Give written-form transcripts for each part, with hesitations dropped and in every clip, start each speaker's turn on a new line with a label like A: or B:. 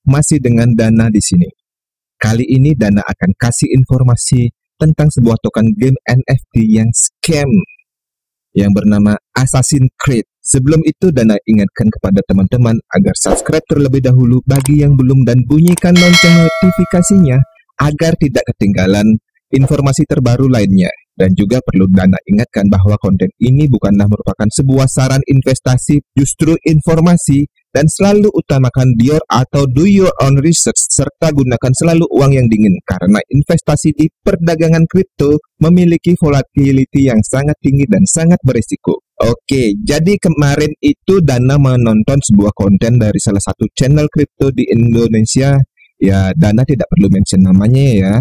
A: masih dengan Dana di sini. Kali ini Dana akan kasih informasi tentang sebuah token game NFT yang scam yang bernama Assassin's Creed. Sebelum itu Dana ingatkan kepada teman-teman agar subscribe terlebih dahulu bagi yang belum dan bunyikan lonceng notifikasinya agar tidak ketinggalan informasi terbaru lainnya. Dan juga perlu Dana ingatkan bahwa konten ini bukanlah merupakan sebuah saran investasi, justru informasi, dan selalu utamakan do your own research, serta gunakan selalu uang yang dingin, karena investasi di perdagangan kripto memiliki volatility yang sangat tinggi dan sangat berisiko. Oke, jadi kemarin itu Dana menonton sebuah konten dari salah satu channel kripto di Indonesia. Ya, Dana tidak perlu mention namanya ya.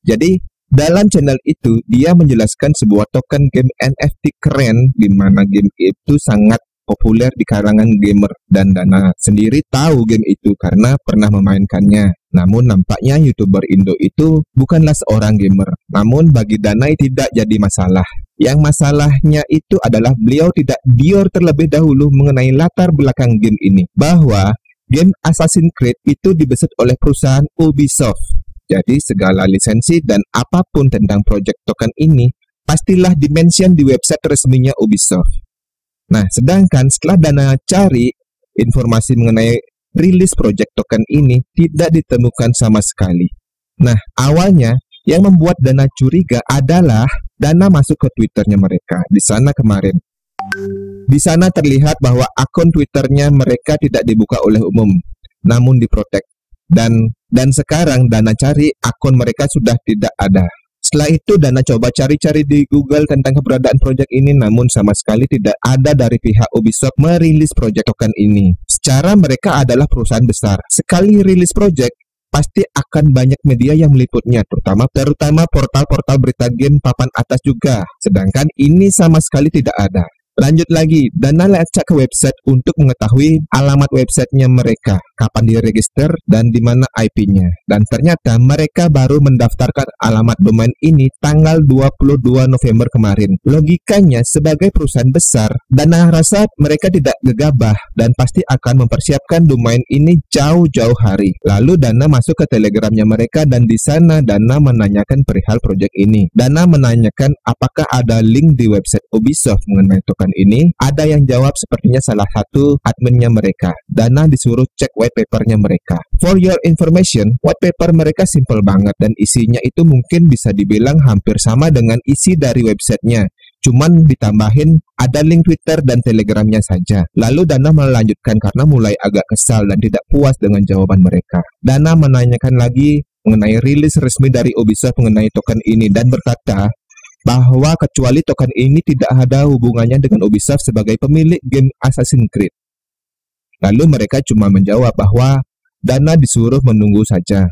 A: Jadi, dalam channel itu, dia menjelaskan sebuah token game NFT keren, di mana game itu sangat populer di kalangan gamer. Dan Dana sendiri tahu game itu karena pernah memainkannya. Namun nampaknya YouTuber Indo itu bukanlah seorang gamer. Namun bagi Dana tidak jadi masalah. Yang masalahnya itu adalah beliau tidak dior terlebih dahulu mengenai latar belakang game ini. Bahwa game Assassin's Creed itu dibesut oleh perusahaan Ubisoft. Jadi segala lisensi dan apapun tentang project token ini pastilah dimention di website resminya Ubisoft. Nah, sedangkan setelah Dana cari informasi mengenai rilis project token ini tidak ditemukan sama sekali. Nah, awalnya yang membuat Dana curiga adalah Dana masuk ke Twitternya mereka di sana kemarin. Di sana terlihat bahwa akun Twitternya mereka tidak dibuka oleh umum, namun diprotek. Dan sekarang Dana cari akun mereka sudah tidak ada. Setelah itu Dana coba cari-cari di Google tentang keberadaan proyek ini, namun sama sekali tidak ada dari pihak Ubisoft merilis proyek token ini. Secara mereka adalah perusahaan besar. Sekali rilis proyek, pasti akan banyak media yang meliputnya, terutama portal-portal berita game papan atas juga. Sedangkan ini sama sekali tidak ada. Lanjut lagi, Dana lacak ke website untuk mengetahui alamat websitenya mereka, kapan diregister dan di mana IP-nya. Dan ternyata mereka baru mendaftarkan alamat domain ini tanggal 22 November kemarin. Logikanya sebagai perusahaan besar, Dana rasa mereka tidak gegabah dan pasti akan mempersiapkan domain ini jauh-jauh hari. Lalu Dana masuk ke Telegramnya mereka dan di sana Dana menanyakan perihal proyek ini. Dana menanyakan apakah ada link di website Ubisoft mengenai token ini. Ada yang jawab sepertinya salah satu adminnya mereka. Dana disuruh cek white papernya mereka. For your information, white paper mereka simple banget dan isinya itu mungkin bisa dibilang hampir sama dengan isi dari websitenya. Cuman ditambahin ada link Twitter dan Telegramnya saja. Lalu Dana melanjutkan karena mulai agak kesal dan tidak puas dengan jawaban mereka. Dana menanyakan lagi mengenai rilis resmi dari Ubisoft mengenai token ini dan berkata bahwa kecuali token ini tidak ada hubungannya dengan Ubisoft sebagai pemilik game Assassin's Creed. Lalu mereka cuma menjawab bahwa Dana disuruh menunggu saja.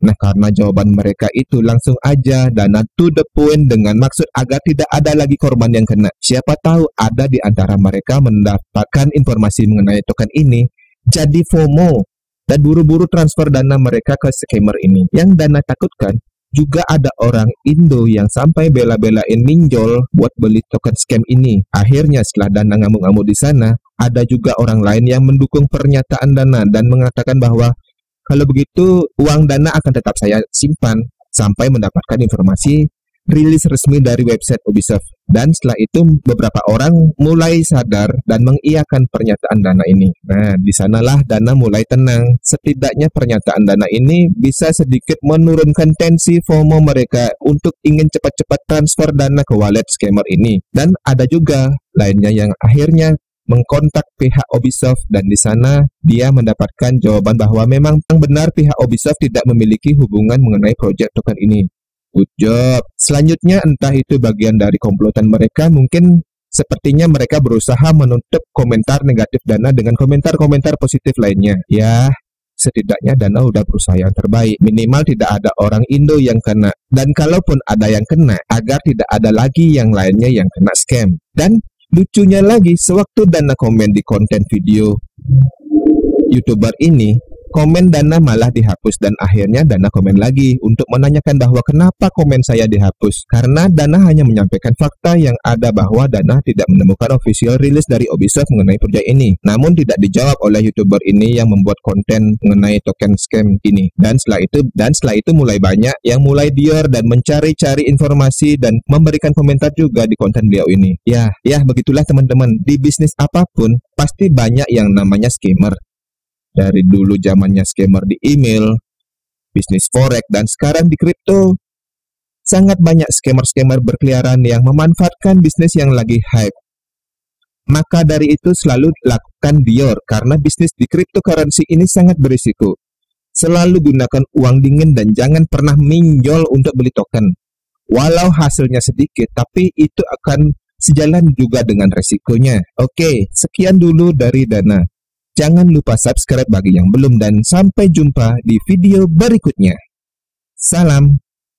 A: Nah, karena jawaban mereka itu langsung aja Dana to the point dengan maksud agar tidak ada lagi korban yang kena. Siapa tahu ada di antara mereka mendapatkan informasi mengenai token ini, jadi FOMO dan buru-buru transfer dana mereka ke scammer ini. Yang Dana takutkan, juga ada orang Indo yang sampai bela-belain minjol buat beli token scam ini. Akhirnya setelah Dana ngamuk-ngamuk di sana, ada juga orang lain yang mendukung pernyataan Dana dan mengatakan bahwa kalau begitu uang Dana akan tetap saya simpan sampai mendapatkan informasi rilis resmi dari website Ubisoft. Dan setelah itu beberapa orang mulai sadar dan mengiyakan pernyataan Dana ini. Nah, di sanalah Dana mulai tenang. Setidaknya pernyataan Dana ini bisa sedikit menurunkan tensi FOMO mereka untuk ingin cepat-cepat transfer dana ke wallet scammer ini. Dan ada juga lainnya yang akhirnya mengkontak pihak Ubisoft dan di sana dia mendapatkan jawaban bahwa memang benar pihak Ubisoft tidak memiliki hubungan mengenai proyek token ini. Good job. Selanjutnya entah itu bagian dari komplotan mereka, mungkin sepertinya mereka berusaha menutup komentar negatif Dana dengan komentar-komentar positif lainnya. Ya, setidaknya Dana udah berusaha yang terbaik. Minimal tidak ada orang Indo yang kena. Dan kalaupun ada yang kena, agar tidak ada lagi yang lainnya yang kena scam. Dan lucunya lagi, sewaktu Dana komen di konten video YouTuber ini, Komen Dana malah dihapus dan akhirnya Dana komen lagi untuk menanyakan bahwa kenapa komen saya dihapus. Karena Dana hanya menyampaikan fakta yang ada bahwa Dana tidak menemukan official release dari Ubisoft mengenai proyek ini. Namun tidak dijawab oleh YouTuber ini yang membuat konten mengenai token scam ini. Dan setelah itu mulai banyak yang mulai dior dan mencari-cari informasi dan memberikan komentar juga di konten beliau ini. Ya begitulah teman-teman. Di bisnis apapun pasti banyak yang namanya scammer. Dari dulu zamannya scammer di email, bisnis forex, dan sekarang di kripto. Sangat banyak scammer-scammer berkeliaran yang memanfaatkan bisnis yang lagi hype. Maka dari itu selalu lakukan dior karena bisnis di cryptocurrency ini sangat berisiko. Selalu gunakan uang dingin dan jangan pernah minjol untuk beli token. Walau hasilnya sedikit, tapi itu akan sejalan juga dengan resikonya. Oke, sekian dulu dari Dana. Jangan lupa subscribe bagi yang belum dan sampai jumpa di video berikutnya. Salam.